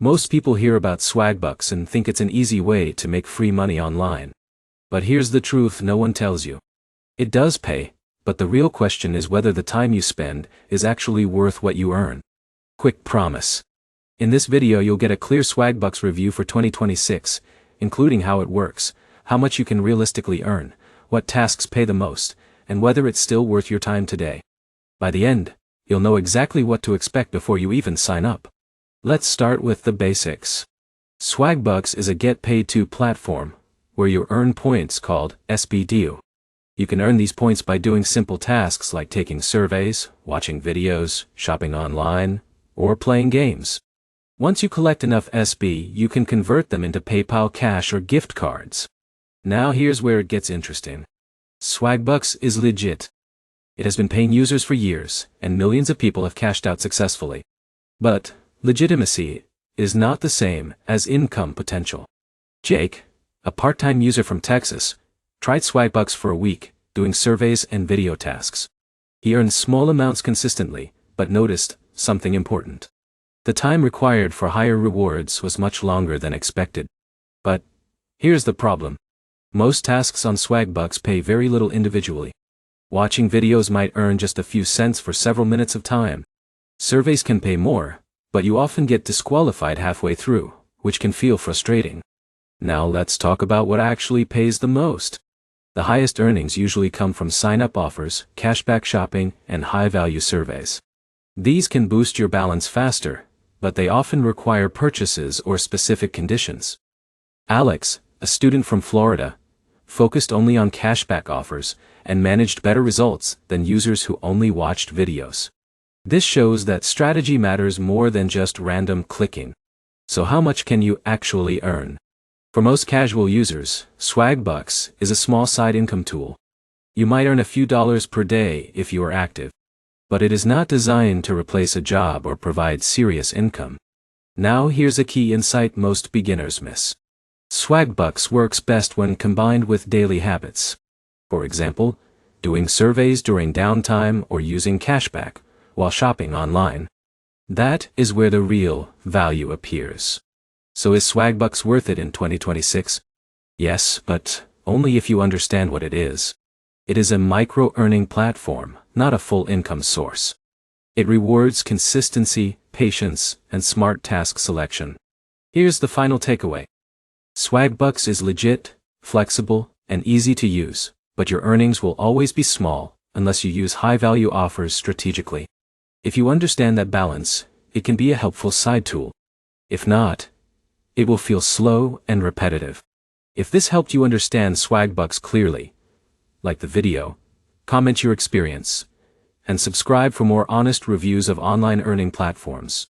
Most people hear about Swagbucks and think it's an easy way to make free money online. But here's the truth no one tells you. It does pay, but the real question is whether the time you spend is actually worth what you earn. Quick promise. In this video you'll get a clear Swagbucks review for 2026, including how it works, how much you can realistically earn, what tasks pay the most, and whether it's still worth your time today. By the end, you'll know exactly what to expect before you even sign up. Let's start with the basics. Swagbucks is a get-paid-to platform, where you earn points called SPDU. You can earn these points by doing simple tasks like taking surveys, watching videos, shopping online, or playing games. Once you collect enough SB, you can convert them into PayPal cash or gift cards. Now here's where it gets interesting. Swagbucks is legit. It has been paying users for years, and millions of people have cashed out successfully. But legitimacy is not the same as income potential. Jake, a part-time user from Texas, tried Swagbucks for a week, doing surveys and video tasks. He earned small amounts consistently, but noticed something important. The time required for higher rewards was much longer than expected. But here's the problem. Most tasks on Swagbucks pay very little individually. Watching videos might earn just a few cents for several minutes of time. Surveys can pay more, but you often get disqualified halfway through, which can feel frustrating. Now let's talk about what actually pays the most. The highest earnings usually come from sign-up offers, cashback shopping, and high-value surveys. These can boost your balance faster, but they often require purchases or specific conditions. Alex, a student from Florida, focused only on cashback offers and managed better results than users who only watched videos. This shows that strategy matters more than just random clicking. So how much can you actually earn? For most casual users, Swagbucks is a small side income tool. You might earn a few dollars per day if you are active. But it is not designed to replace a job or provide serious income. Now here's a key insight most beginners miss. Swagbucks works best when combined with daily habits. For example, doing surveys during downtime or using cashback while shopping online. That is where the real value appears. So is Swagbucks worth it in 2026? Yes, but only if you understand what it is. It is a micro-earning platform, not a full income source. It rewards consistency, patience, and smart task selection. Here's the final takeaway. Swagbucks is legit, flexible, and easy to use, but your earnings will always be small unless you use high-value offers strategically. If you understand that balance, it can be a helpful side tool. If not, it will feel slow and repetitive. If this helped you understand Swagbucks clearly, like the video, comment your experience, and subscribe for more honest reviews of online earning platforms.